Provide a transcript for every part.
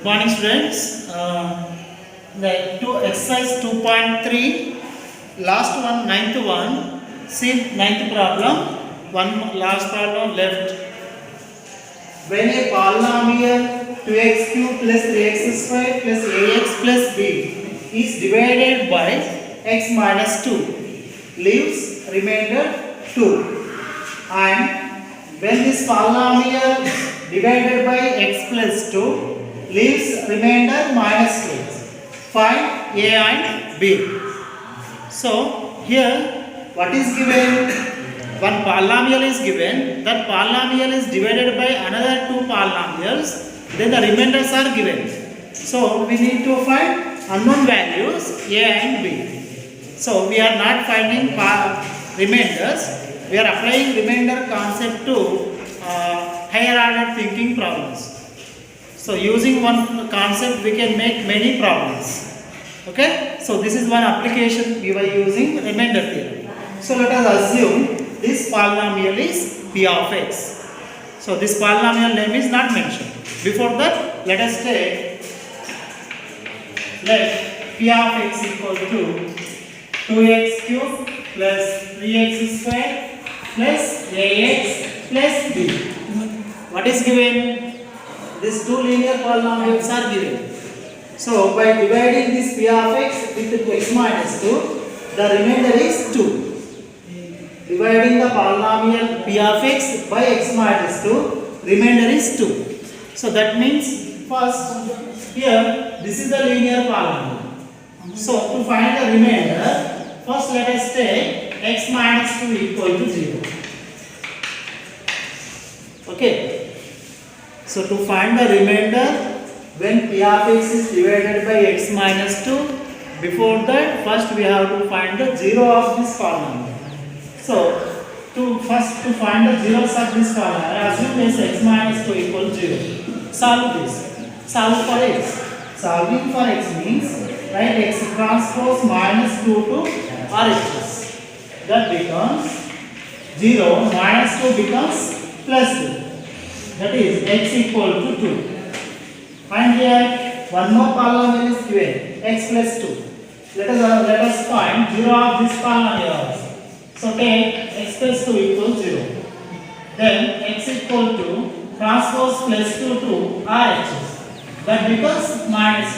Good morning, students. The exercise 2.3, last one, ninth one. See ninth problem. One last problem left. When a polynomial 2x cube plus 3x square plus ax plus b is divided by x minus 2, leaves remainder 2. And when this polynomial divided by x plus 2 leaves remainder minus 2. Find a and b. So here what is given? One polynomial is given. That polynomial is divided by another two polynomials. Then the remainders are given. So we need to find unknown values a and b. So we are not finding remainders. We are applying remainder concept to higher order thinking problems. So using one concept we can make many problems. Okay? So this is one application we were using remainder theorem. So let us assume this polynomial is p of x. So this polynomial name is not mentioned. Before that, let us take, let p of x equal to 2x cube plus 3x square plus ax plus b. What is given? These two linear polynomials are given. So by dividing this p of x with x minus 2, the remainder is 2. Dividing the polynomial p of x by x minus 2, remainder is 2. So that means first here this is the linear polynomial. So to find the remainder, first let us take x minus 2 equal to 0. Okay. So to find the remainder when p of x is divided by x minus 2, before that first we have to find the 0 of this polynomial. So to find the zeros of this polynomial, assume this x minus 2 equals 0. Solve this. Solve for x. Solving for x means write x transpose minus 2 to RHS. That becomes 0 minus 2 becomes plus 2. That is x equal to 2. Find here one more polynomial is given, x plus 2. Let us find 0 of this polynomial also. So take x plus 2 equals 0. Then x equal to transpose plus 2 to RHS. That becomes minus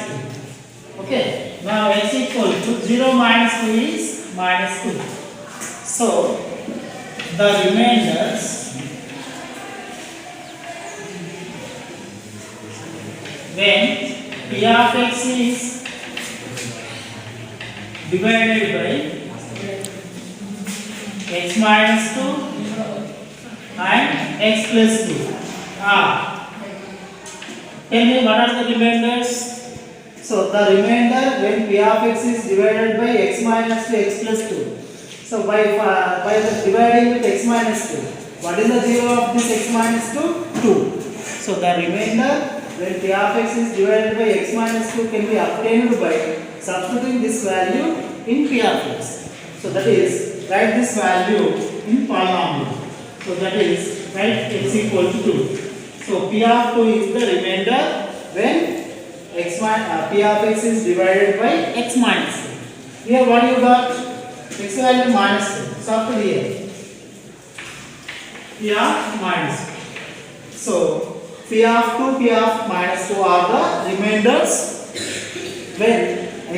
2. Okay. Now x equal to 0 minus 2 is minus 2. So the remainders when p of x is divided by x minus 2 and x plus 2 are. Tell me what are the remainders? So the remainder when p of x is divided by x minus 2 x plus 2. So by the dividing with x minus 2, what is the 0 of this x minus 2? 2. So the remainder when p of x is divided by x minus 2 can be obtained by substituting this value in p of x. So that is, write this value in polynomial. So that is, write x equal to 2. So p of 2 is the remainder when p of x is divided by x minus 2. Here what you got? X value minus 2. Substitute here. P of minus 2. So p of 2, p of minus 2 are the remainders when p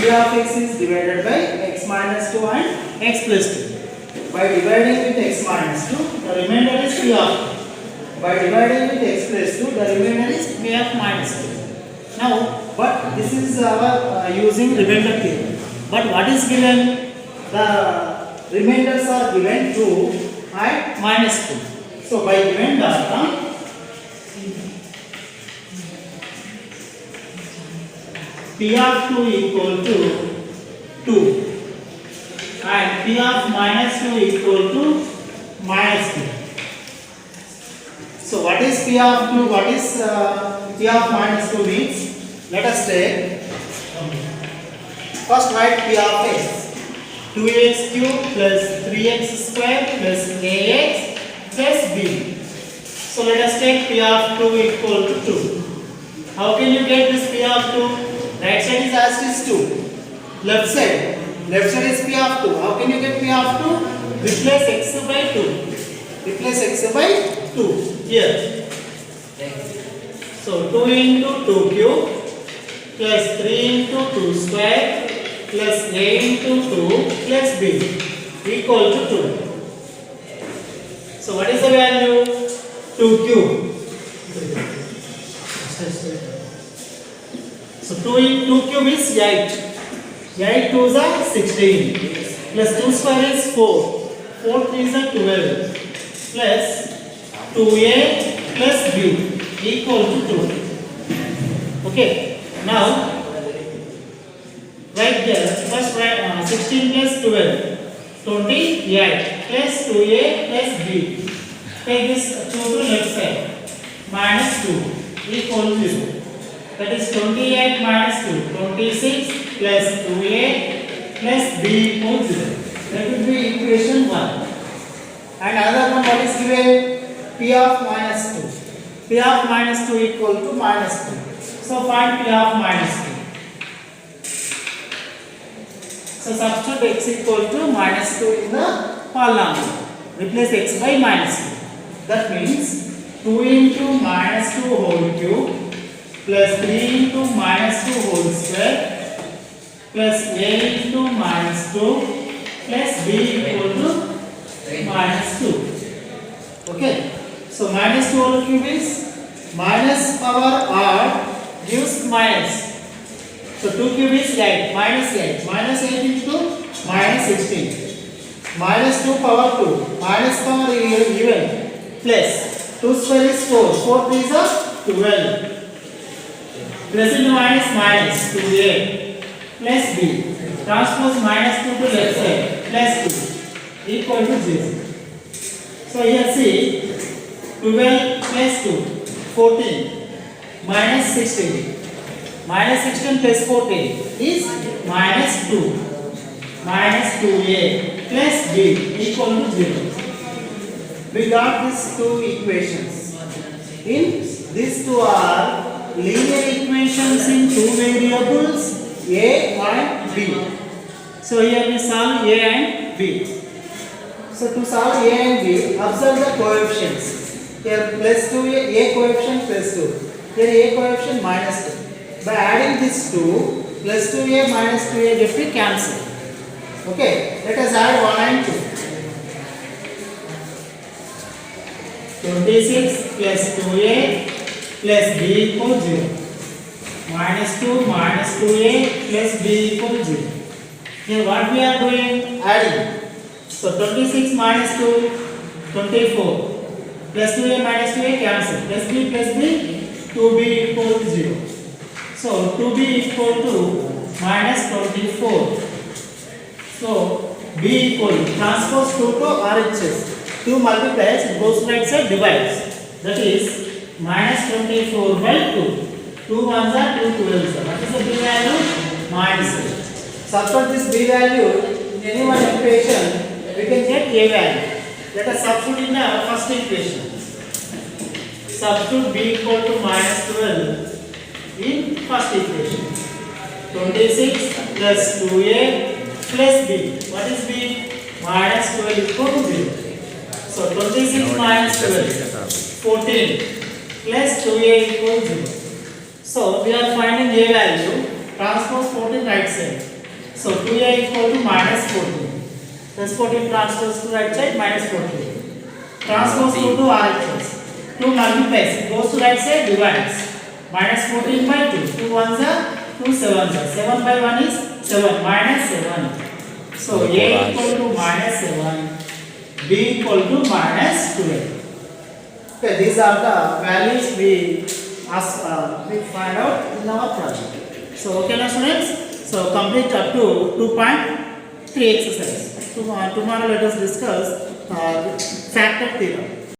of x is divided by x minus 2 and x plus 2. By dividing with x minus 2, the remainder is p of 2. By dividing with x plus 2, the remainder is p of minus 2. Now, but this is our using remainder theorem. But what is given? The remainders are given 2 and minus 2. So by given data, p of 2 equal to 2 and p of minus 2 equal to minus 2. So what is p of 2? What is p of minus 2 means? Let us take, first write p of x. 2x cube plus 3x square plus ax plus b. So let us take p of 2 equal to 2. How can you get this P of 2? Right side is asked is 2. Left side is P of 2. How can you get P of 2? Replace x by 2. Replace x by 2 here. So 2 into 2 cube plus 3 into 2 square plus a into 2 plus b equal to 2. So what is the value? 2 cube. So 2 cube is 8. 8 2s are 16 plus 2 square is 4. 4 3s are 12 plus 2a plus b equal to 2. Okay. Now write there. First write 16 plus 12. 28 plus 2a plus b. Take this 2 to left side. Minus 2 equal to 0. That is 28 minus 2. 26 plus 2a plus b equal to 0. That will be equation 1. And another one what is given? P of minus 2. P of minus 2 equal to minus 2. So find P of minus 2. So substitute x equal to minus 2 in the polynomial. Replace x by minus 2. That means 2 into minus 2 whole cube plus 3 into minus 2 whole square plus a into minus 2 plus b equal to minus 2. Okay. So minus 2 whole cube is minus power r gives minus. So 2 cube is 8, minus 8. Minus 8 into minus 16. Minus 2 power 2. Minus power even. Plus 2 square is 4. 4 3s are 12. Plus into minus minus 2a plus b. Transpose minus 2 to left side plus 2 equal to 0. So here see 12 plus 2 14 minus 16. Minus 16 plus 14 is minus 2. Minus 2a plus b equal to 0. We got these two equations. In these two are linear equations in two variables a and b. So here we solve a and b. So to solve a and b, observe the coefficients. Here plus 2a, a coefficient plus 2. Here a coefficient minus 2. By adding these two, plus 2a minus 2a get to cancel. Okay, let us add 1 and 2. 26 plus 2a plus b equals 0. Minus 2 minus 2a plus b equals 0. Here what we are doing? Adding. So 26 minus 2, 24. Plus 2a minus 2a cancel. Plus b, 2b equals 0. So 2b equal to minus 24. So b equal to transpose 2 to RHS. 2 multiplies, it goes right side, divides. That is minus 24 by 2. 2 ones are 2 12s. What is the b value? Minus 8. Substitute this b value in any one equation, we can get a value. Let us substitute in the first equation. Substitute b equal to minus 12 in first equation. 26 plus 2a plus b. What is b? Minus 12 equal to 0. So 26 minus 12, 14 plus 2a equals 0. So we are finding a value, transpose 14 right side. So 2a equal to minus 14. Plus 14 transpose to right side, minus 14. Transpose 2 to RHS. 2 multiplies, goes to right side, divides. Minus 14 by 2. 2 ones are 2 sevens are. 7 by 1 is 7, minus 7. So a equal to minus 7. B equal to minus 12. Okay, these are the values we find out in our project. So, okay, now students. So, complete up to 2.3 exercise. Tomorrow let us discuss factor theorem.